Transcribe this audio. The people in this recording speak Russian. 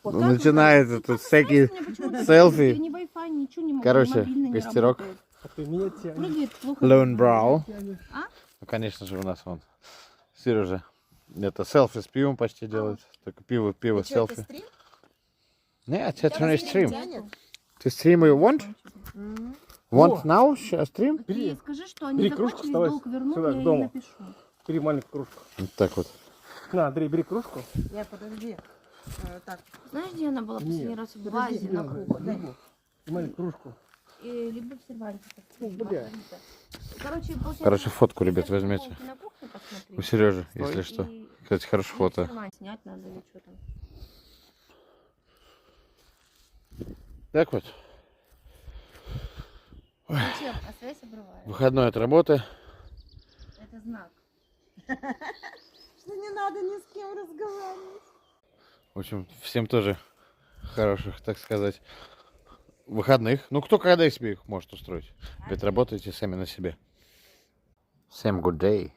Начинается тут всякие селфи. Ни Wi-Fi, ничего не могу. Короче, мобильный не костерок. работает. Прыгает плохо. Lone Brow. А? Ну, конечно же, у нас вон Сережа. Это селфи с пивом почти делает. Только пиво, селфи. Нет, это не стрим. Ты стрим you want? Want now? Стрим? И скажи, что они закончили, долг вернут, я ей напишу. Бери маленькую кружку. Вот так вот. На, Андрей, бери кружку. Я подожди. Так. Знаешь, где она была последний раз? В вазе на кухне. Маленькую кружку. Либо в серванте. Бля. Короче, фотку, ребят, возьмете. На кухне посмотри. У Сережи, если что. Кстати, хорошее фото. Снять надо или что там. Так вот. Зачем? А связь обрывает. Выходной от работы. Это знак. Что не надо ни с кем разговаривать. В общем, всем тоже хороших, так сказать, выходных. Ну, кто когда себе их может устроить. Ведь работаете сами на себе. Всем good day.